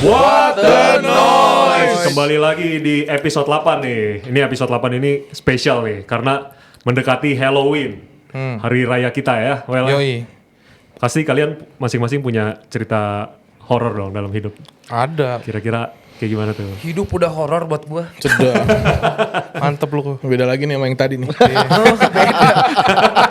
What the noise? Kembali lagi di episode 8 nih. Ini episode 8 ini spesial nih karena mendekati Halloween. Hari raya kita ya. Well, Yoi. pasti kalian masing-masing punya cerita horor dong dalam hidup. Ada. Kira-kira kayak gimana tuh? Hidup udah horor buat gua. Sudah. Mantep lu. Beda lagi nih sama yang tadi nih.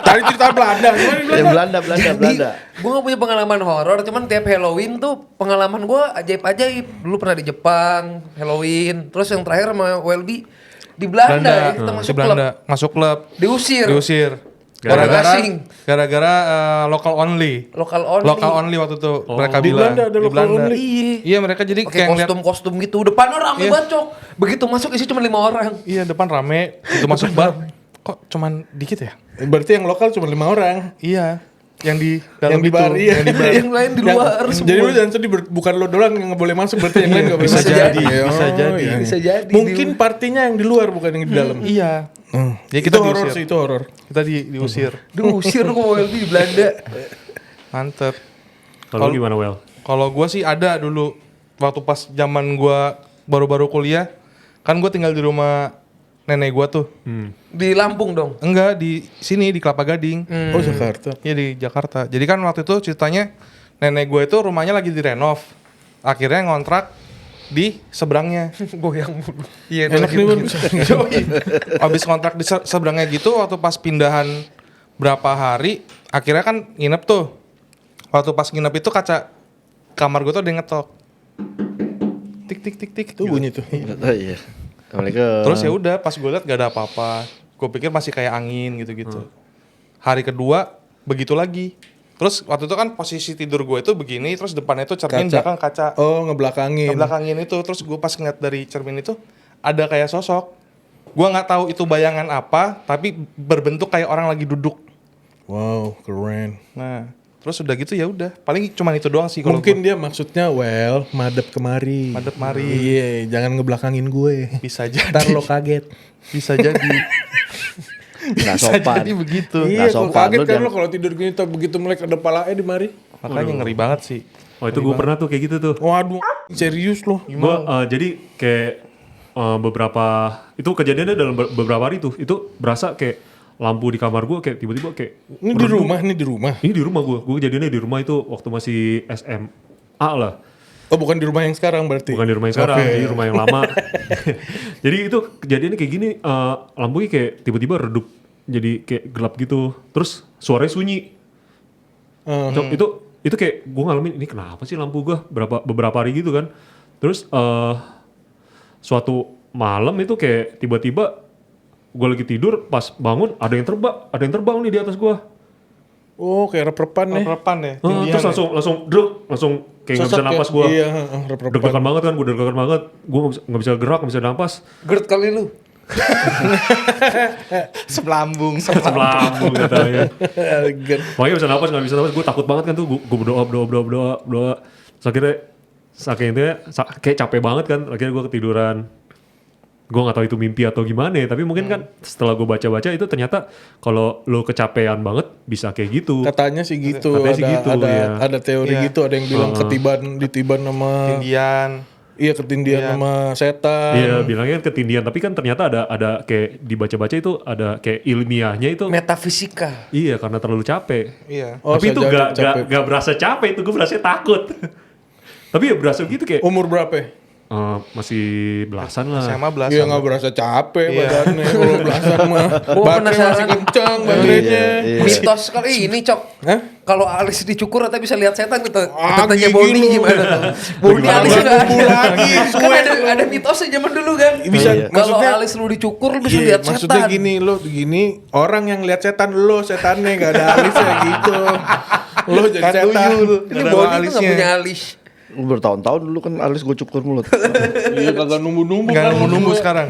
Tadi cerita Belanda. Gimana di Belanda? Belanda. Gue gak punya pengalaman horor, cuman tiap Halloween tuh pengalaman gue ajaib-ajaib. Dulu pernah di Jepang, Halloween. Terus yang terakhir sama Welby di Belanda. Ya, kita masuk klub. Masuk klub. Diusir. Gara-gara local only. Lokal only waktu itu mereka Di bilang. Belanda ada local only. Iya mereka jadi Pakai kayak ngeliat. kostum-kostum gitu. Depan orang Iya. bacok. Begitu masuk isi cuma 5 orang. Iya depan rame. Itu masuk bar. Kok cuman dikit ya? Berarti yang lokal cuma 5 orang. Iya. Yang di dalam Yang di itu. bar, iya. Yang di bar. Yang lain di luar semua. Jadi lu jangan sedih, bukan lo doang yang nggak boleh masuk, berarti yang lain nggak boleh Bisa masuk. jadi, Oh, bisa jadi. iya. Bisa jadi. Mungkin partinya yang di luar bukan yang di dalam. Iya. Jadi Itu kita horor diusir. sih, itu horor. Kita diusir. Diusir kok Welby di Belanda. Mantep. Kalau lu gimana, Well? Kalau gue sih ada dulu waktu pas zaman gue baru-baru kuliah, kan gue tinggal di rumah nenek gue tuh. Di Lampung dong. Enggak di sini di Kelapa Gading. Oh, Jakarta. Iya di Jakarta. Jadi kan waktu itu ceritanya nenek gue itu rumahnya lagi direnov. Akhirnya ngontrak di seberangnya. Goyang mulu. Iya, Enak nih, Bang. Abis kontrak di seberangnya gitu, waktu pas pindahan berapa hari, akhirnya kan nginep tuh. Waktu pas nginep itu kaca kamar gue tuh ada yang ngetok. Tik tik tik tik. Itu bunyi tuh. Iya. Assalamualaikum. Terus ya udah, pas gue liat gak ada apa-apa. Gue pikir masih kayak angin gitu-gitu. Hari kedua begitu lagi. Terus waktu itu kan posisi tidur gue itu begini, terus depannya itu cermin, belakang kaca. Oh, ngebelakangin. Ngebelakangin itu, terus gue pas ngeliat dari cermin itu ada kayak sosok. Gue nggak tahu itu bayangan apa, tapi berbentuk kayak orang lagi duduk. Wow, keren. Nah, terus udah gitu ya udah. Paling cuma itu doang sih kalau Mungkin dia maksudnya, madep kemari. Madep mari. Iya, jangan ngebelakangin gue. bisa jadi. Ntar lo kaget. Bisa jadi. Nggak Bisa sopan. jadi begitu. Iya, kalau sopan, kaget lu kan jangan- lo kalau tidur gini tuh begitu melek ada palanya di mari. Makanya ngeri banget sih. Oh, itu gue pernah tuh kayak gitu tuh. Waduh, serius lo. Gue jadi kayak beberapa itu kejadiannya dalam beberapa hari tuh. Itu berasa kayak lampu di kamar gue kayak tiba-tiba kayak Ini di rumah, nih di rumah. Ini di rumah gue. Gue kejadiannya di rumah itu waktu masih SMA lah. Oh, bukan di rumah yang sekarang berarti? Bukan di rumah yang sekarang, Oke. di rumah yang lama. Jadi itu kejadiannya kayak gini, lampunya kayak tiba-tiba redup, jadi kayak gelap gitu. Terus suaranya sunyi. Cok, itu kayak gue ngalamin ini kenapa sih lampu gue beberapa hari gitu kan. Terus suatu malam itu kayak tiba-tiba gue lagi tidur, pas bangun ada yang terbang nih di atas gue. Oh, kayak rep-repan nih. Repan ya. Terus langsung kayak nggak bisa Sosok napas ya? gue. Iya, rep-repan. Deg-degan banget kan, gue deg-degan banget. Gue nggak bisa gerak, nggak bisa napas. Gerd kali lu. Sebelambung. Sebelambung katanya. Elegan. Makanya nggak bisa napas. Gue takut banget kan tuh. Gue berdoa. Terus akhirnya saking itu ya, kayak capek banget kan. Akhirnya gue ketiduran. Gue nggak tahu itu mimpi atau gimana ya. Tapi mungkin kan setelah gue baca-baca itu ternyata kalau lo kecapean banget bisa kayak gitu. Katanya sih gitu. Katanya sih gitu, ya. Ada teori Iya. gitu. Ada yang bilang ditiban sama. Indian. Iya, ketindian Iya. sama setan. Iya bilangnya ketindian. Tapi kan ternyata ada kayak dibaca-baca itu ada kayak ilmiahnya itu. Metafisika. Iya karena terlalu capek. Iya. Oh, Tapi itu saya jadi capek. gak berasa capek, itu gue berasa takut. Tapi ya berasa gitu kayak Umur berapa? masih belasan lah. SMA belasan. Iya, nggak berasa capek Iya. badannya. Kalau belasan mah. Oh, Baterainya penasaran. masih kencang baterainya. Iya. Mitos kali ini, Cok. Hah? Kalau alis dicukur katanya bisa lihat setan gitu. Ah, Katanya gigi Boni lu. gimana tuh? Boni Gimana? alisnya nggak Tumbuh ada. lagi, Kan ada mitosnya zaman dulu kan. Bisa, Iya. Kalau maksudnya alis lu dicukur lu bisa Iya, lihat maksudnya setan. gini, orang yang lihat setan, lo setannya gak ada alisnya gitu. Lo jadi Kan setan. tuyul. Ini Nggak ada Boni tuh nggak alisnya. punya alis. Bertahun-tahun dulu kan alis gue cukur mulut. Iya, kagak numbu-numbu. Nggak kan. nunggu sekarang.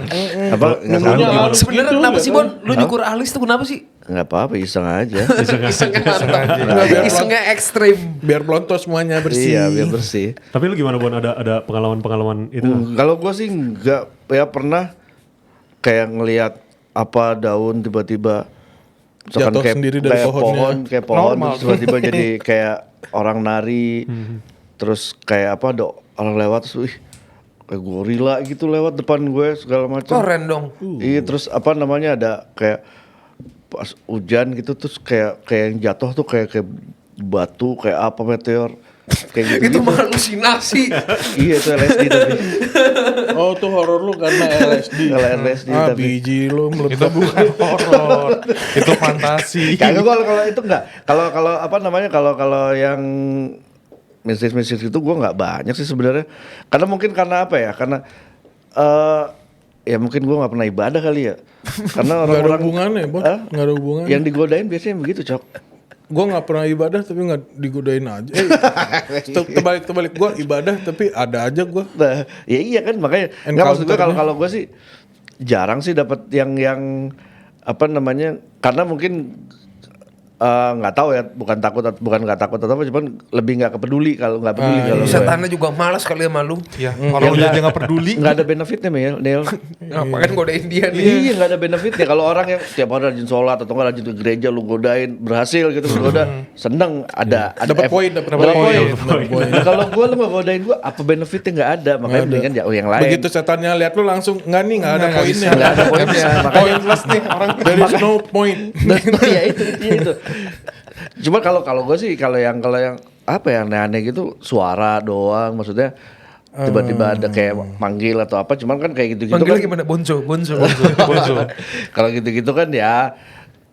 Apa? Nggak sekarang Numbunya gimana? halus. Sebenarnya Gitu, kenapa ya sih kan? Bon? Lu nyukur alis tuh kenapa sih? Nggak apa-apa, iseng aja. Isengnya mantap. Nggak, biar Isengnya ekstrim. Biar pelontos semuanya bersih. Iya, biar bersih. Tapi lu gimana Bon? Ada pengalaman itu? Kalau gue sih nggak, ya pernah kayak ngelihat apa daun tiba-tiba misalkan Jatuh sendiri dari pohonnya. kayak pohon Normal. terus tiba-tiba jadi kayak orang nari. Terus kayak apa orang lewat terus kayak gorila gitu lewat depan gue segala macam. Keren dong. Iya, terus apa namanya ada kayak pas hujan gitu terus kayak yang jatuh tuh kayak batu kayak apa meteor kayak gitu. Itu mah halusinasi. Iya itu LSD tapi. Oh tuh horor lu karena LSD. Kalau LSD Ah tapi. biji lu Itu meledak. bukan horor. Itu fantasi. Kagak kalau itu enggak. Kalau apa namanya kalau yang mistis itu gue nggak banyak sih sebenarnya. Karena mungkin karena apa ya? Karena ya mungkin gue nggak pernah ibadah kali ya. Karena Gak ada orang-orang hubungannya, Bos. Hah? Gak ada hubungannya. yang digodain biasanya begitu, Cok. Gue gak pernah ibadah tapi gak digodain aja. Terbalik gue ibadah tapi ada aja gue. Nah, ya iya kan makanya nggak maksud gue kalau gue sih jarang sih dapat yang apa namanya karena mungkin nggak tahu ya bukan nggak takut atau apa cuman lebih nggak peduli kalau nggak peduli kalau gue. Setannya juga malas kali sama lu. Iya, orang lu aja nggak peduli. Nggak ada benefitnya Neil. Ngapain godain dia nih? Iya nggak ada benefitnya kalau orang yang tiap hari rajin sholat atau nggak rajin ke gereja lu godain berhasil gitu goda seneng ada Dapat poin, dapat poin. Nah, kalau gue lu nggak godain gue apa benefitnya nggak ada makanya mendingan jauh yang lain. Begitu setannya lihat lu langsung nggak nih nggak ada poinnya. Nggak ada poinnya makanya Pointless nih orang. There is no point. ya itu. Cuma kalau gue sih kalau yang apa ya aneh-aneh gitu suara doang maksudnya tiba-tiba ada kayak manggil atau apa cuman kan kayak gitu-gitu Manggilnya kan gimana? Bonzo. kalau gitu-gitu kan ya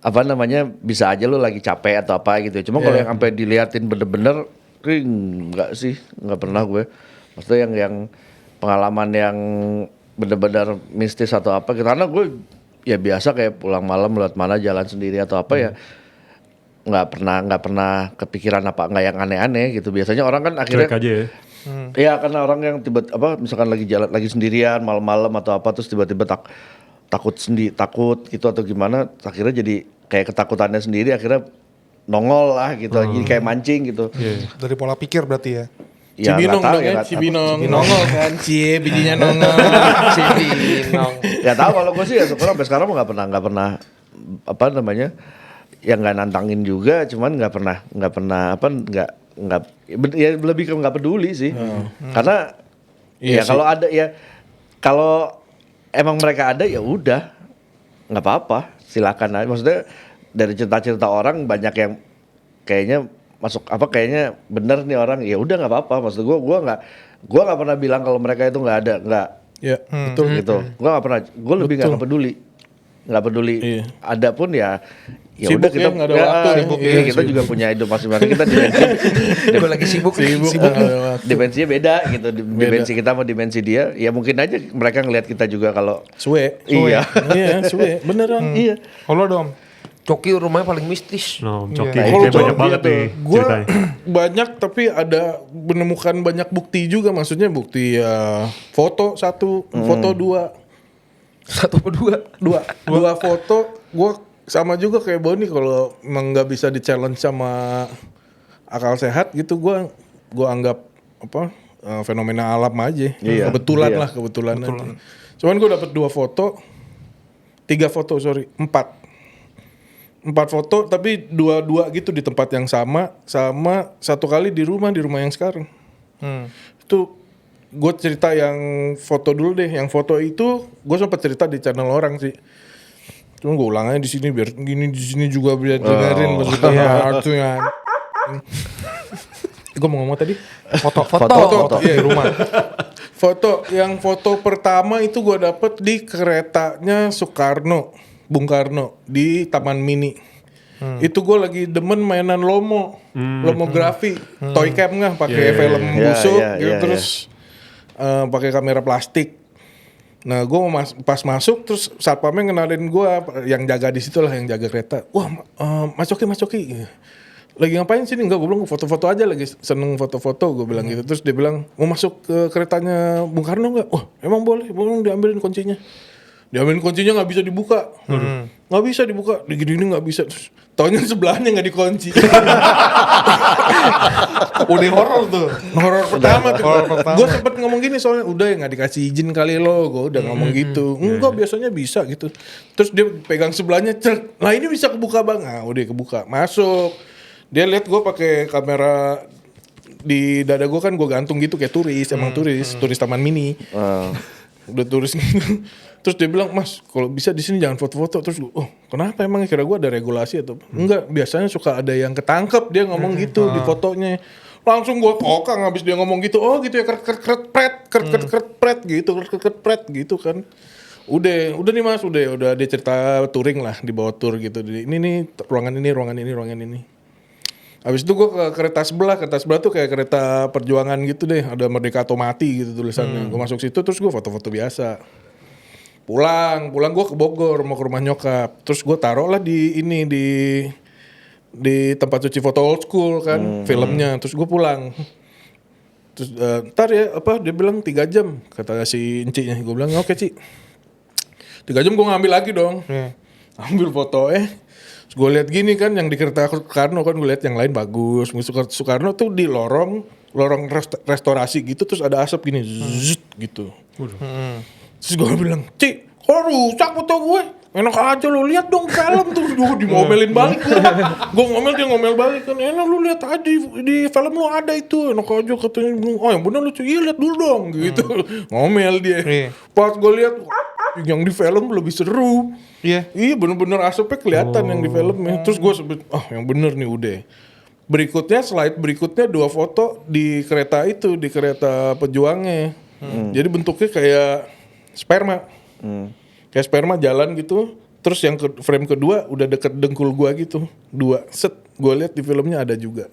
apa namanya bisa aja lu lagi capek atau apa gitu cuma kalau yang sampai diliatin bener-bener enggak sih nggak pernah gue maksudnya yang pengalaman yang bener-bener mistis atau apa gitu karena gue ya biasa kayak pulang malam lewat mana jalan sendiri atau apa ya nggak pernah kepikiran apa nggak yang aneh-aneh gitu biasanya orang kan akhirnya Cuek aja ya. ya karena orang yang apa misalkan lagi jalan lagi sendirian malam-malam atau apa terus tiba-tiba takut gitu atau gimana akhirnya jadi kayak ketakutannya sendiri akhirnya nongol lah gitu jadi kayak mancing gitu Dari pola pikir berarti ya. ya Cibinong nggak tahu dong ya, nggak- Cibinong. Nongol kan, cie bijinya nongol. Cibinong. ya tahu kalau gue sih ya syukur sampai sekarang nggak pernah apa namanya yang nggak nantangin juga cuman nggak pernah apa nggak ya lebih ke nggak peduli sih karena Iya ya sih. kalau ada ya kalau emang mereka ada ya udah nggak apa-apa silakan aja maksudnya dari cerita-cerita orang banyak yang kayaknya masuk apa kayaknya bener nih orang ya udah nggak apa-apa maksud gue nggak pernah bilang kalau mereka itu nggak ada nggak Ya, betul. gitu gue nggak pernah gue lebih nggak peduli Iya. ada pun ya Sibuk udah kita ya, nggak ada waktu ya. sibuk Iya, ya, kita sibuk. juga punya hidup masing-masing kita dimensi Gue lagi sibuk. nggak ada waktu. dimensinya beda gitu dimensi kita sama dimensi dia ya mungkin aja mereka ngelihat kita juga kalau Suwe. iya Iya, suwe. Beneran. iya Kalau dong. Coki rumahnya paling mistis. No, Coki Nah, kayak itu banyak banget gitu. nih Gue ceritanya. banyak tapi ada menemukan banyak bukti juga maksudnya bukti ya foto satu, foto dua, Satu apa dua? foto. Gue sama juga kayak Boni kalau emang nggak bisa di challenge sama akal sehat gitu gue anggap apa fenomena alam aja. Iya, Kebetulan iya. lah kebetulan. Aja. Cuman gue dapet 4 foto tapi dua gitu di tempat yang sama satu kali di rumah yang sekarang. Itu gue cerita yang foto dulu deh. Yang foto itu gue sempat cerita di channel orang sih. Cuma gue ulang aja di sini biar gini di sini juga biar dengerin maksudnya artinya. Gue mau ngomong tadi Foto. iya, di rumah. Yang foto pertama itu gue dapet di keretanya Bung Karno di Taman Mini. Itu gue lagi demen mainan lomografi, toy cam nggak, pakai film Iya, busuk, iya, gitu, iya, terus pakai kamera plastik. Nah gue pas masuk terus satpamnya ngenalin gue yang jaga di situ lah yang jaga kereta. Wah Mas Coki. Lagi ngapain sini? Enggak, gue bilang foto-foto aja lagi seneng foto-foto gue bilang gitu. Terus dia bilang mau masuk ke keretanya Bung Karno nggak? Wah emang boleh diambilin kuncinya. Diambilin kuncinya nggak bisa dibuka, nggak bisa dibuka, digini nggak bisa. Terus taunya sebelahnya nggak dikunci. Udah horor tuh. Horor pertama tuh. Horor pertama. Gue sempet ngomong gini soalnya udah ya nggak dikasih izin kali lo, gue udah ngomong gitu. Enggak biasanya bisa gitu. Terus dia pegang sebelahnya, cek. Nah ini bisa kebuka bang, udah kebuka, masuk. Dia lihat gue pakai kamera di dada gue kan gue gantung gitu kayak turis, emang turis taman mini. Udah turis gitu. Terus dia bilang, "Mas, kalau bisa di sini jangan foto-foto." Terus gue, "Oh, kenapa emang kira gue ada regulasi atau?" Enggak, biasanya suka ada yang ketangkep dia ngomong gitu di fotonya. Langsung gue kokang habis dia ngomong gitu. Oh, gitu ya, kret gitu kan. Udah nih Mas, udah dia cerita touring lah, dibawa tour gitu. Ini nih ruangan ini. Habis itu gue ke kereta sebelah tuh kayak kereta perjuangan gitu deh, ada Merdeka atau Mati gitu tulisannya. Gue masuk situ terus gue foto-foto biasa. Pulang gue ke Bogor mau ke rumah nyokap. Terus gue taruh lah di tempat cuci foto old school kan, filmnya. Terus gue pulang. Terus ntar ya dia bilang 3 jam kata si Encinya. Gue bilang oke Ci. 3 jam gue ngambil lagi dong. Ambil foto Terus gue lihat gini kan yang di kereta Soekarno kan gue lihat yang lain bagus. Soekarno tuh di lorong restorasi gitu terus ada asap gini zzz, gitu. Terus gue bilang, "Ci, kok rusak foto gue? Enak aja lu lihat dong film." Terus gue diomelin balik. Gue ngomel dia ngomel balik kan. "Enak lu lihat aja di film lu ada itu. Enak aja," katanya. "Oh yang bener lu cuy, iya lihat dulu dong." Gitu. Ngomel dia. Pas gue lihat yang di film lebih seru. Iya bener-bener asapnya kelihatan yang di filmnya. Terus gue sebut, yang bener nih udah. Slide berikutnya 2 foto di kereta itu, di kereta pejuangnya. Jadi bentuknya kayak sperma. Kayak sperma jalan gitu. Terus yang frame kedua udah deket dengkul gua gitu. 2 set. Gue lihat di filmnya ada juga.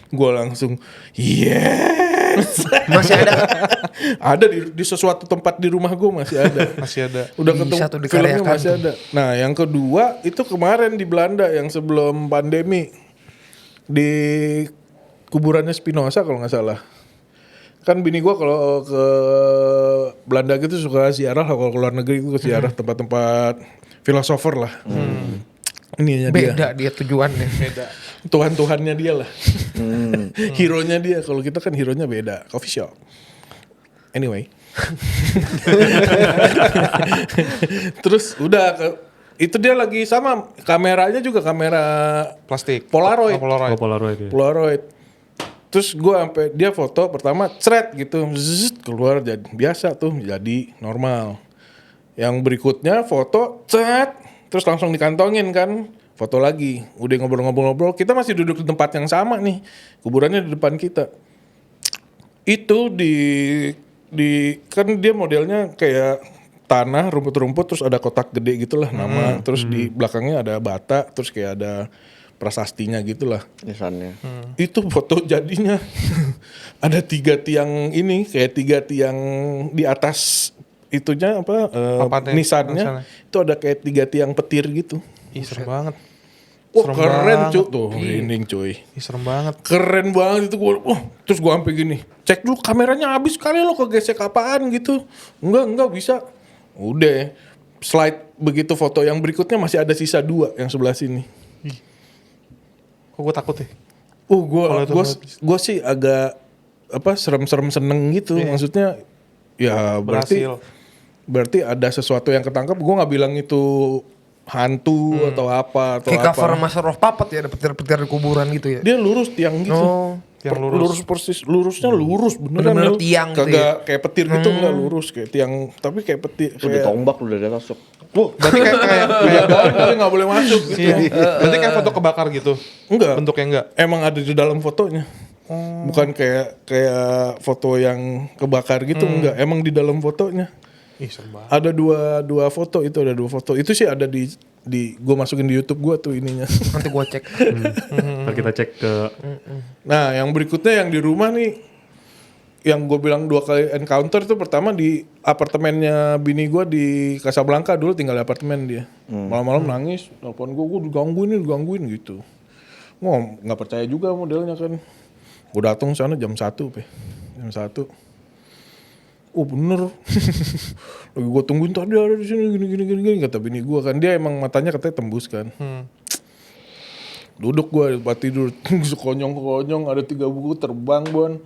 Gue langsung yes. Masih ada. Ada di sesuatu tempat di rumah gue masih ada. Masih ada. Udah Bisa ketemu tuh filmnya dikaryakan masih tuh. ada. Nah yang kedua itu kemarin di Belanda yang sebelum pandemi. Di kuburannya Spinoza kalau nggak salah. Kan bini gue kalau ke Belanda gitu suka ziarah lah, kalau ke luar negeri itu ke ziarah tempat-tempat filosofer lah. Ininya Beda dia tujuannya. Beda. Tuhan-tuhannya dia lah. Hero-nya dia. Kalau kita kan hero-nya beda. Coffee shop. Anyway. Terus udah itu dia lagi sama kameranya juga kamera Plastik. Polaroid. Polaroid ya. Polaroid. Terus gue sampai dia foto pertama cret gitu, zzz, keluar jadi biasa tuh jadi normal. Yang berikutnya foto cet, terus langsung dikantongin kan, foto lagi. Udah ngobrol-ngobrol, kita masih duduk di tempat yang sama nih, kuburannya di depan kita. Itu di kan dia modelnya kayak tanah, rumput-rumput, terus ada kotak gede gitulah nama, terus di belakangnya ada bata, terus kayak ada prasastinya gitulah. Nisannya. Itu foto jadinya ada 3 tiang ini, kayak 3 tiang di atas itunya nisannya itu ada kayak 3 tiang petir gitu. Ih serem banget. Wah Serem keren banget. cuy tuh, merinding cuy. Ih serem banget. Keren banget itu gua. Terus gua sampai gini, cek dulu kameranya habis kali lo kegesek apaan gitu. Enggak bisa. Udah slide begitu foto yang berikutnya masih ada sisa 2 yang sebelah sini. Kok gue takut ya? Gue sih agak serem-serem seneng gitu. Maksudnya ya berarti ada sesuatu yang ketangkap. Gue nggak bilang itu hantu atau apa atau Kayak apa. cover Master of Puppet ya, ada petir-petir di kuburan gitu ya. Dia lurus tiang gitu. Oh, tiang lurus. Persis, lurusnya lurus beneran. Bener-bener Mil. tiang gitu Kagak kayak petir gitu, enggak lurus kayak tiang, tapi kayak petir. Itu ditombak lu dari atas. Berarti kayak Kali nggak boleh masuk gitu. berarti kayak foto kebakar gitu. Enggak. Bentuknya enggak. Emang ada di dalam fotonya. Bukan kayak foto yang kebakar gitu, enggak. Emang di dalam fotonya. Ih serem banget. Ada dua foto itu, ada 2 foto. Itu sih ada di gue masukin di YouTube gue tuh ininya. Nanti gua cek. Ntar kita cek ke Nah, yang berikutnya yang di rumah nih, yang gue bilang 2 kali encounter itu pertama di apartemennya bini gue di Casablanca, dulu tinggal di apartemen dia. Malam-malam nangis, telepon gue digangguin gitu. Gue nggak percaya juga modelnya kan. Gue datang sana jam 1, jam 1. Oh bener. Lagi gue tungguin tadi ada di sini gini kata bini gue kan, dia emang matanya katanya tembus kan. Duduk gue buat tidur, sekonyong-konyong ada 3 buku terbang Bon.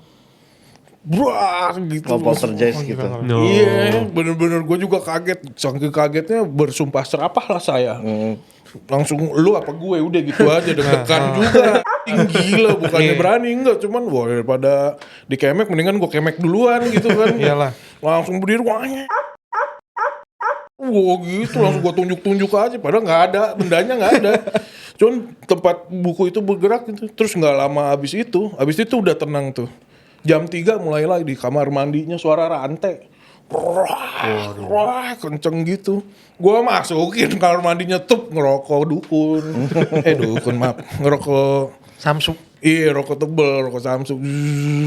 Brah gitu. Poltergeist gitu. no. Iya, bener-bener gue juga kaget. Saking kagetnya bersumpah serapah lah saya. langsung lu apa gue udah gitu aja deg-degan juga. Gila bukannya berani enggak, cuman wah daripada dikemek mendingan gue kemek duluan gitu kan. Iyalah. Langsung berdiri wah gitu langsung gue tunjuk-tunjuk aja padahal nggak ada, bendanya nggak ada. Cuman tempat buku itu bergerak gitu. Terus nggak lama abis itu udah tenang tuh. Jam 3 mulai lagi di kamar mandinya suara rantai. Wah, kenceng gitu. Gua masukin kamar mandinya tuh ngerokok dukun. Dukun maaf, ngerokok Samsung. iya rokok tebel, rokok Samsung.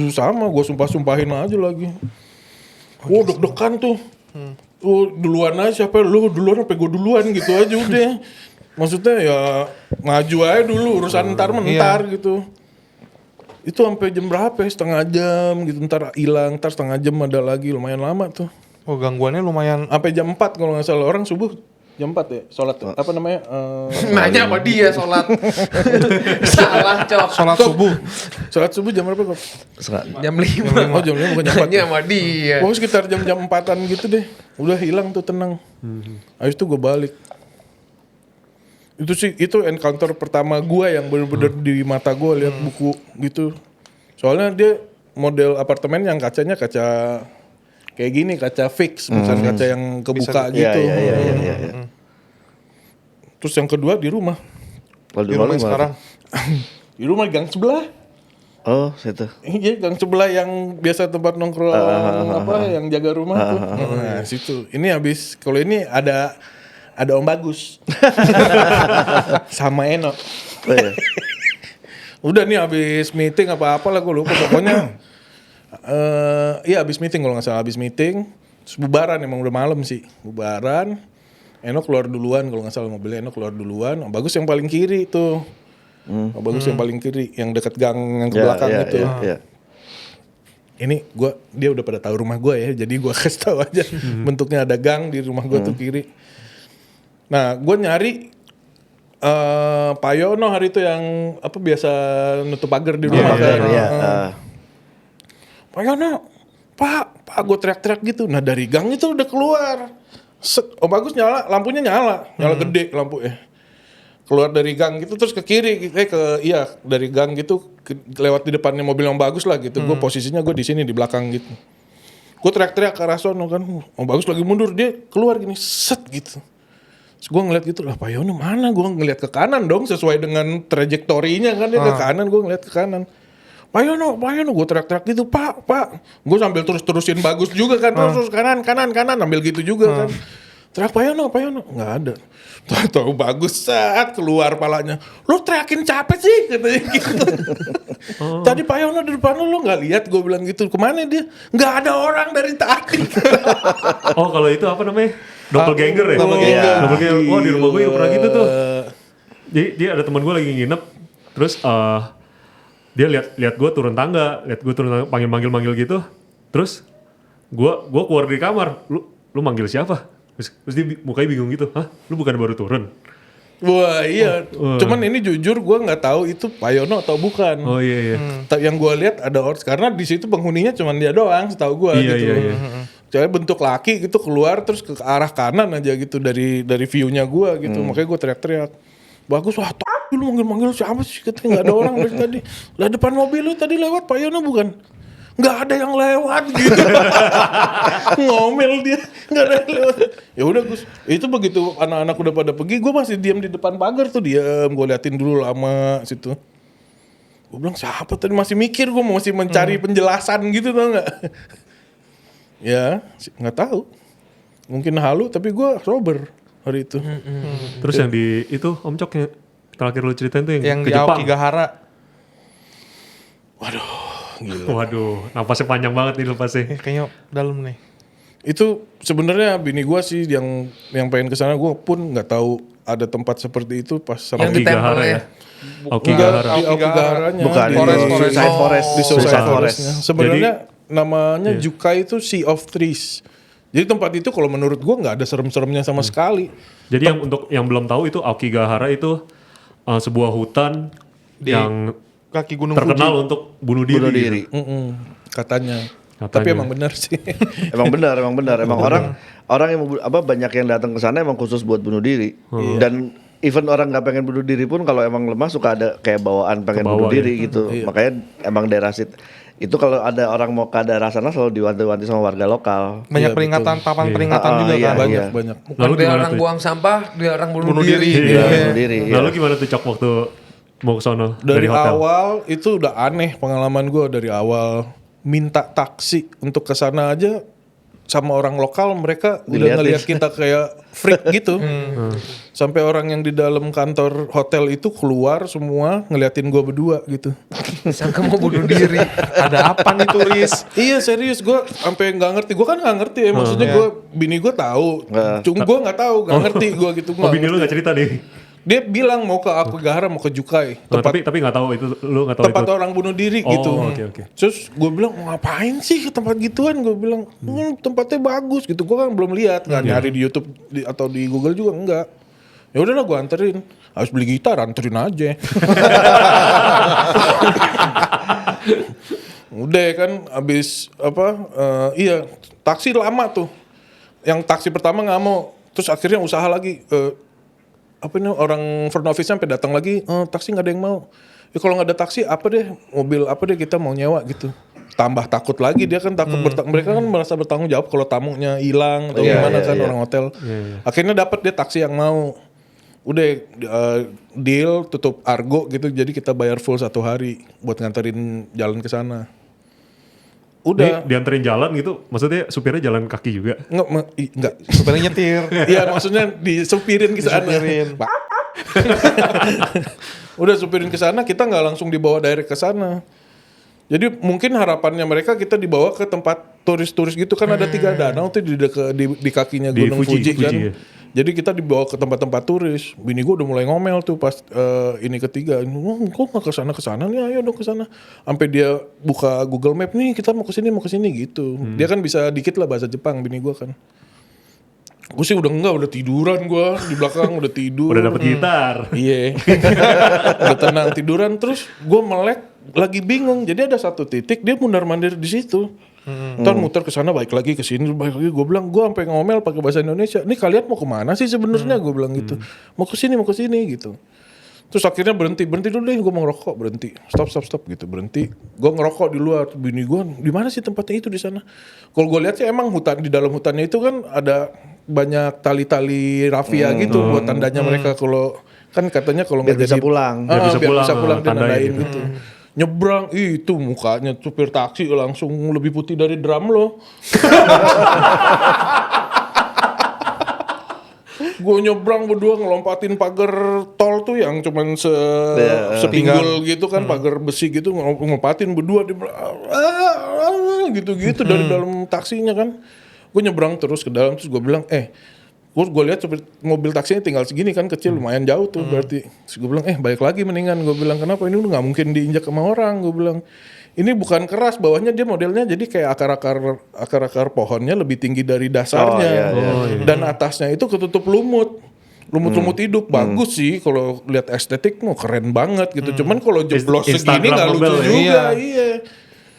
Sama gua sumpah-sumpahin aja lagi. Wah deg-degan tuh. Duluan aja siapa lu duluan apa gue duluan gitu aja udah. Maksudnya ya maju aja dulu urusan ntar gitu. Itu sampai jam berapa ya? Setengah jam gitu, ntar hilang, ntar setengah jam ada lagi, lumayan lama tuh. Oh gangguannya lumayan. Sampai jam 4 kalau nggak salah, orang subuh jam 4 ya, sholat tuh. Apa namanya? Nanya sama dia sholat. Salah cok. Sholat subuh. Sholat subuh jam berapa kok? Jam 5. Oh jam 5 bukan jam 4. Nanya sama dia. Pokoknya sekitar jam 4-an gitu deh. Udah hilang tuh tenang. Habis itu gue balik. Itu encounter pertama gue yang bener-bener di mata gue lihat buku gitu. Soalnya dia model apartemen yang kacanya kaca kayak gini, kaca fix, bukan kaca yang kebuka gitu. Iya. Terus yang kedua di rumah. Kalau Di rumah sekarang. Di rumah gang sebelah. Oh, situ. Iya, gang sebelah yang biasa tempat nongkrong yang jaga rumah tuh. Nah, situ. Ini habis kalau ini ada Om Bagus. Sama Eno. Oh, iya. Udah nih habis meeting apa-apa lah gue lupa pokoknya. Iya habis meeting kalau nggak salah habis meeting. Terus bubaran emang udah malam sih. Bubaran. Eno keluar duluan kalau nggak salah mobilnya Eno keluar duluan. Om Bagus yang paling kiri tuh. Om Bagus yang paling kiri yang dekat gang yang ke belakang itu. Iya. Ini dia udah pada tahu rumah gue ya. Jadi gue kasih tahu aja. Bentuknya ada gang di rumah gue tuh kiri. Nah gue nyari Pak Yono hari itu yang apa biasa nutup pagar di rumah kan. Pak Yono, Pak gue teriak-teriak gitu. Nah dari gang itu udah keluar. Om Bagus lampunya nyala gede lampu ya. Keluar dari gang gitu terus ke kiri, dari gang gitu lewat di depannya mobil Om Bagus lah gitu. Gue posisinya gue di sini di belakang gitu. Gue teriak-teriak ke arah sono kan. Om Bagus lagi mundur, dia keluar gini, set gitu. Terus gue ngeliat gitu lah, Pak Yono mana? Gue ngeliat ke kanan dong sesuai dengan trajektorinya kan dia ke kanan, gue ngeliat ke kanan. Pak Yono, gue teriak-teriak gitu, Pak. Gue sambil terus-terusin Bagus juga kan, terus kanan, ambil gitu juga kan. Teriak Pak Yono, nggak ada. Tahu Bagus saat keluar palanya, lu teriakin capek sih katanya gitu. Tadi Pak Yono di depan lu nggak lihat, gue bilang gitu. Kemana dia? Nggak ada orang dari tadi. Oh kalau itu apa namanya? Doppelganger ya? Doppelganger. Wah di rumah gue yang pernah gitu tuh. Jadi dia ada teman gue lagi nginep, terus dia lihat gue turun tangga, panggil gitu, terus gue keluar dari kamar, lu manggil siapa? Terus dia mukanya bingung gitu, hah? Lu bukan baru turun? Wah iya, cuman ini jujur gue nggak tahu itu Pak Yono atau bukan. Oh iya. Yang gue lihat ada orang karena di situ penghuninya cuma dia doang, setahu gue gitu. Iya. Soalnya bentuk laki gitu keluar terus ke arah kanan aja gitu dari view-nya gue gitu. Makanya gue teriak-teriak. Bagus, wah lu manggil siapa sih? Katanya nggak ada orang dari tadi. Lah depan mobil lu tadi lewat Pak Yono bukan? Nggak ada yang lewat gitu. Ngomel dia, nggak ada yang lewat. Ya udah Gus, itu begitu anak-anak udah pada pergi, gue masih diam di depan pagar tuh, diam. Gue liatin dulu lama situ. Gue bilang siapa tadi, masih mikir, gue masih mencari penjelasan gitu tau nggak? Ya, nggak tahu. Mungkin halu, tapi gue sober hari itu. Terus yang di itu Om Cok yang terakhir lu ceritain tuh yang di ke Jepang. Aokigahara. Gila. Waduh, napasnya panjang banget nih lepasnya. Kayaknya dalam nih. Itu sebenarnya bini gue sih yang pengen kesana, gue pun nggak tahu ada tempat seperti itu pas sama Yang di tempel ya. Aokigahara. di Aokigahara-nya. Bukan, di Suicide Forest. Di Suicide Suicide Forest-nya. Sebenarnya namanya Iya. Jukai itu Sea of Trees. Jadi tempat itu kalau menurut gue nggak ada serem-seremnya sama sekali. Jadi untuk yang belum tahu itu Aokigahara itu sebuah hutan yang Kaki Gunung terkenal Fuji. untuk bunuh diri. Katanya. Katanya. Tapi emang benar sih. Emang benar. Emang orang yang banyak yang datang ke sana emang khusus buat bunuh diri. Dan even orang nggak pengen bunuh diri pun kalau emang lemah suka ada kayak bawaan pengen Kebawa, bunuh diri ya. gitu. Makanya emang daerah itu kalau ada orang mau ke daerah sana selalu diwanti-wanti sama warga lokal. Banyak Iya, peringatan, papan peringatan Ah, juga iya, kan. banyak banyak. Bukan Lalu gimana dilarang tuh? buang sampah, dilarang bunuh Bunuh diri. diri. Iya, Iya. bunuh diri. Lalu gimana tuh Cok waktu mau ke sono Dari hotel? awal itu udah aneh pengalaman gue dari awal. Minta taksi untuk ke sana aja sama orang lokal mereka udah Diliatin. ngelihat kita kayak freak gitu. Sampai orang yang di dalam kantor hotel itu keluar semua ngeliatin gue berdua gitu. Sangka mau bunuh diri. Ada apa nih turis? Iya serius gue sampai nggak ngerti. Gue kan nggak ngerti ya maksudnya gue bini gue tahu. Cuma gue nggak tahu nggak ngerti gue gitu. Oh bini lu gak cerita nih? Dia bilang mau ke Akugahara mau ke Jukai Oh, tempat tapi gak tahu itu, lu gak tahu tempat itu. orang bunuh diri Oh, gitu. oke. Terus gue bilang mau ngapain sih ke tempat gituan? Gue bilang tempatnya bagus gitu. Gue kan belum lihat, nggak nyari di YouTube atau di Google juga enggak. Ya udahlah gue anterin. Harus beli gitar, anterin aja. Udah kan abis iya taksi lama tuh. Yang taksi pertama nggak mau. Terus akhirnya usaha lagi. Apa ini orang front office sampai datang lagi, taksi nggak ada yang mau. Ya kalau nggak ada taksi apa deh, mobil apa deh kita mau nyewa gitu. Tambah takut lagi dia kan takut mereka kan merasa bertanggung jawab kalau tamunya hilang atau gimana kan orang hotel. Akhirnya dapat dia taksi yang mau. Udah deal tutup Argo gitu jadi kita bayar full 1 hari buat nganterin jalan ke sana. Udah. Nih, dianterin jalan gitu, maksudnya supirnya jalan kaki juga? Enggak. Supaya nyetir. Iya maksudnya disupirin ke sana. Udah supirin ke sana kita nggak langsung dibawa direct ke sana. Jadi mungkin harapannya mereka kita dibawa ke tempat turis-turis gitu kan ada 3 danau tuh di kakinya Di Gunung Fuji, Fuji kan. ya. Jadi kita dibawa ke tempat-tempat turis. Bini gue udah mulai ngomel tuh pas ini ketiga. Kok nggak ke sana nih? Ayo dong ke sana. Sampai dia buka Google Map nih kita mau ke sini gitu. Dia kan bisa dikit lah bahasa Jepang bini gue kan. Gue sih udah tiduran gue di belakang udah tidur. Udah dapet gitar. Iya. Udah tenang tiduran terus gue melek lagi bingung. Jadi ada satu titik dia mundar-mandir di situ. Ntar muter ke sana balik lagi ke sini balik lagi. Gue bilang gue sampai ngomel pakai bahasa Indonesia. Nih kalian mau kemana sih sebenarnya? Gue bilang gitu. Mau ke sini gitu. Terus akhirnya berhenti dulu deh. Gue mau ngerokok berhenti. Stop gitu berhenti. Gue ngerokok di luar. Bini gue di mana sih tempatnya itu di sana? Kalau gue lihat sih emang hutan di dalam hutannya itu kan ada banyak tali-tali rafia gitu buat tandanya mereka kalau kan katanya kalau Biar nggak bisa jadi pulang. biar bisa bisa pulang, pulang dia tandain nandain gitu. gitu. Nyebrang itu mukanya supir taksi langsung lebih putih dari drum lo. Gue nyebrang berdua ngelompatin pagar tol tuh yang cuman sepinggul gitu kan pagar besi gitu ngelompatin berdua di gitu-gitu dari dalam taksinya kan. Gue nyebrang terus ke dalam terus gue bilang gue lihat mobil taksinya tinggal segini kan kecil lumayan jauh tuh berarti. Terus gue bilang balik lagi mendingan. Gue bilang kenapa ini udah nggak mungkin diinjak sama orang. Gue bilang ini bukan keras bawahnya dia modelnya jadi kayak akar-akar pohonnya lebih tinggi dari dasarnya dan atasnya itu ketutup lumut hidup bagus sih kalau lihat estetik keren banget gitu. Cuman kalau jeblos segini nggak lucu Instagramable juga. Iya.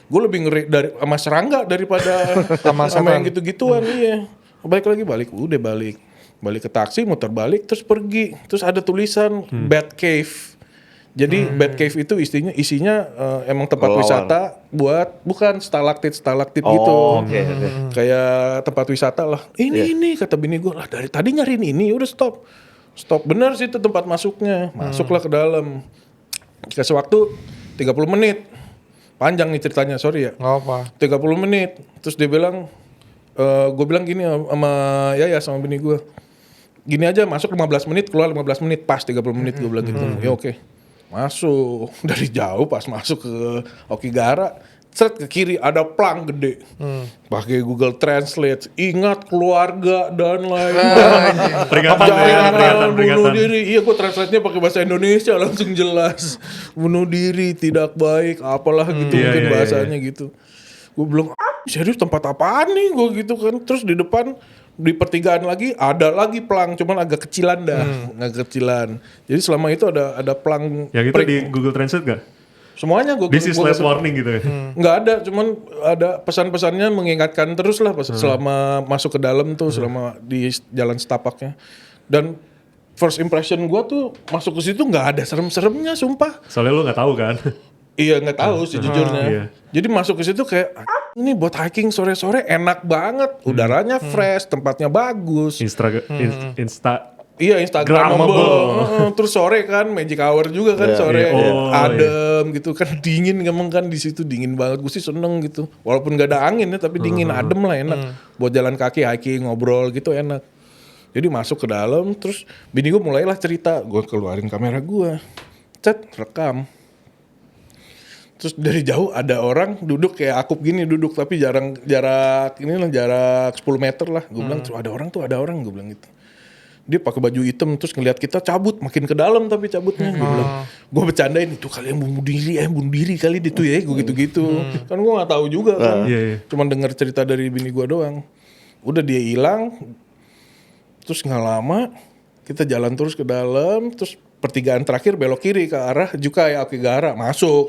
Gue lebih ngeri dari sama serangga daripada sama yang gitu-gituan. Iya. Balik ke taksi muter balik terus pergi terus ada tulisan Bat Cave. Jadi Bat Cave itu isinya emang tempat wisata buat bukan stalaktit gitu. Oke. Kayak tempat wisata lah. Ini kata bini gue lah dari tadi nyariin ini udah stop bener sih itu tempat masuknya. Masuklah ke dalam. Kasih waktu 30 menit. Panjang nih ceritanya, sorry ya. Nggak apa. 30 menit. Terus dia bilang, gue bilang gini sama Yaya sama bini gue. Gini aja masuk 15 menit, keluar 15 menit, pas 30 menit gue bilang gitu. Ya oke. Masuk. Dari jauh pas masuk ke Okigahara, seret ke kiri ada plang gede. Pakai Google Translate, ingat keluarga dan lain-lain. Peringatan. Bunuh diri. Iya gue translate-nya pakai bahasa Indonesia langsung jelas. Bunuh diri tidak baik, apalah gitu mungkin bahasanya gitu. Gue bilang, serius tempat apaan nih gue gitu kan. Terus di depan di pertigaan lagi ada lagi plang cuman agak kecilan agak kecilan. Jadi selama itu ada plang. Yang itu di Google Translate gak? Semuanya gue This is last warning gitu ya? Nggak ada, cuman ada pesan-pesannya mengingatkan terus lah selama masuk ke dalam tuh, selama di jalan setapaknya. Dan first impression gue tuh masuk ke situ nggak ada serem-seremnya, sumpah. Soalnya lu nggak tahu kan. Iya nggak tahu sejujurnya. Iya. Jadi masuk ke situ kayak ini buat hiking sore-sore enak banget, udaranya fresh, tempatnya bagus. Insta Iya Instagramable. Terus sore kan magic hour juga kan sore adem gitu kan, dingin emang kan di situ dingin banget. Gue sih seneng gitu. Walaupun gak ada angin ya tapi dingin adem lah enak. Buat jalan kaki hiking ngobrol gitu enak. Jadi masuk ke dalam terus bini gue mulailah cerita, gue keluarin kamera gue. Rekam. Terus dari jauh ada orang duduk kayak akup gini duduk tapi jarak 10 meter lah. Gue bilang tuh ada orang gue bilang gitu. Dia pakai baju hitam terus ngeliat kita cabut makin ke dalam tapi cabutnya gue bilang, gue bercandain itu kali yang bunuh diri kali itu ya gue gitu kan gue nggak tahu juga kan, cuman dengar cerita dari bini gue doang. Udah dia hilang, terus nggak lama kita jalan terus ke dalam, terus pertigaan terakhir belok kiri ke arah Jukai Aokigahara masuk,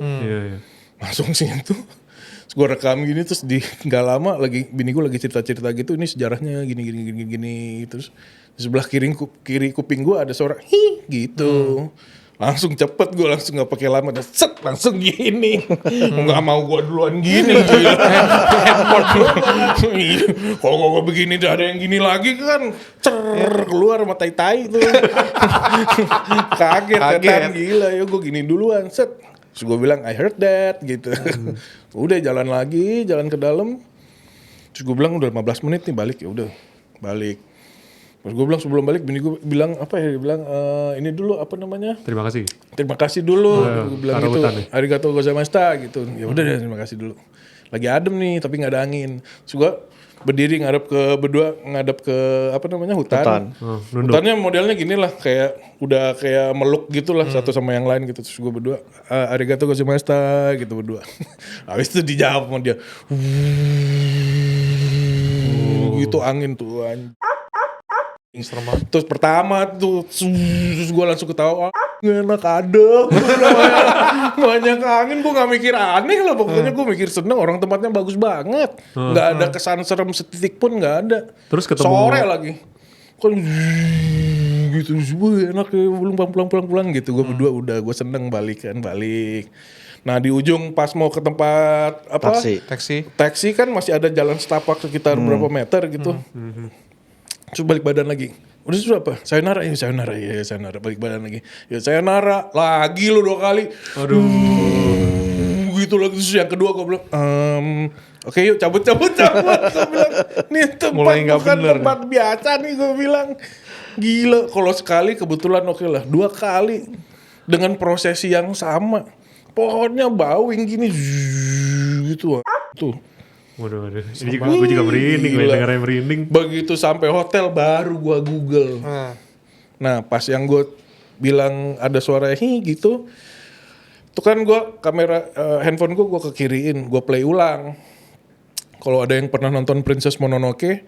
masuk situ. Terus gue rekam gini terus di nggak lama lagi bini gue lagi cerita gitu ini sejarahnya gini terus di sebelah kiri kuping gue ada suara hi gitu. Langsung cepet gue langsung nggak pakai lama dan set langsung gini. Nggak mau gue duluan gini. Kalau gue begini udah ada yang gini lagi kan keluar sama tai tuh. Kaget kan gila ya gue gini duluan set. Terus gue bilang I heard that gitu. Udah jalan ke dalam. Terus gue bilang udah 15 menit nih balik, ya udah balik. Terus gue bilang sebelum balik bini gue bilang apa ya, dia bilang ini dulu apa namanya? Terima kasih dulu. Gue bilang gitu. Nih. Arigatou gozaimashita gitu. Ya udah deh terima kasih dulu. Lagi adem nih tapi nggak ada angin. Terus gue berdiri ngadep ke apa namanya hutan. Hutannya modelnya gini lah kayak udah kayak meluk gitu lah satu sama yang lain gitu. Terus gue berdua arigatou gozaimashita gitu berdua. Habis itu dijawab sama dia. Gitu angin tuh terus pertama tuh terus gue langsung ketawa enak adem banyak angin. Gue gak mikir aneh lah pokoknya gue mikir seneng orang tempatnya bagus banget gak ada kesan serem setitik pun gak ada. Terus ketemu sore lagi kan gitu enak ya pulang gitu. Gue berdua udah gue seneng balik. Nah di ujung pas mau ke tempat apa taksi kan masih ada jalan setapak sekitar berapa meter gitu. Terus balik badan lagi. Udah sudah apa? Sayonara balik badan lagi. Ya sayonara lagi lo 2 kali. Aduh. Gitu lagi terus yang kedua gue bilang oke yuk cabut. Gue bilang nih tempat bukan tempat biasa nih gue bilang. Gila kalau sekali kebetulan oke lah. 2 kali dengan prosesi yang sama. Pohonnya bawing gini gitu tuh. Waduh. Ini gue juga merinding, dengarnya merinding. Begitu sampai hotel baru gue Google. Nah pas yang gue bilang ada suara gitu, itu kan gue kamera handphone gue kekiriin, gue play ulang. Kalau ada yang pernah nonton Princess Mononoke,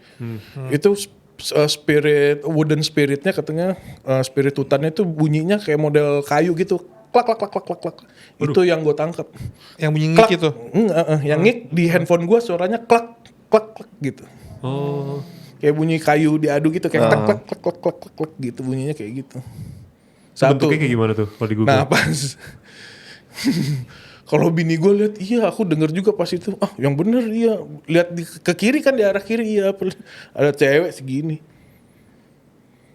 itu wooden spiritnya katanya spirit hutannya itu bunyinya kayak model kayu gitu. Klak. Itu yang gue tangkap. Yang bunyi ngik itu? Yang ngik di handphone gue suaranya klak gitu. Oh. Kayak bunyi kayu diadu gitu kayak klak gitu bunyinya kayak gitu. Bentuknya kayak gimana tuh kalau di Google? Nah pas kalau bini gue lihat iya aku denger juga pas itu. Yang bener iya. Lihat ke kiri kan di arah kiri iya ada cewek segini.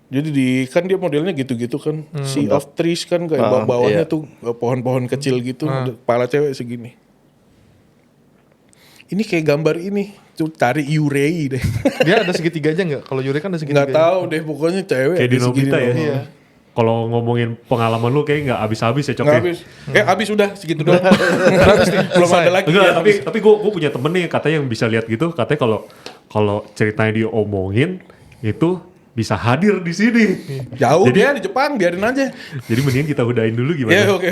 Jadi kan dia modelnya gitu-gitu kan. Sea of trees kan kayak bawahnya tuh pohon-pohon kecil gitu. Kepala cewek segini. Ini kayak gambar ini. Tuh cari Yurei deh. Dia ada segitiganya nggak? Kalau Yurei kan ada segitiganya. Nggak tahu deh pokoknya cewek. Kayak di Nobita ya. Iya. Kalau ngomongin pengalaman lu kayak nggak habis-habis ya Cok. Nggak habis. Habis udah segitu doang. Belum ada lagi. Enggak, tapi gue punya temen nih katanya yang bisa lihat gitu. Katanya kalau ceritanya diomongin itu bisa hadir di sini. Jauh dia di Jepang, biarin aja. Jadi mendingan kita udahin dulu gimana? Ya oke.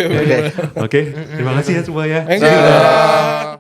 Oke, terima kasih ya semua ya. Thank you.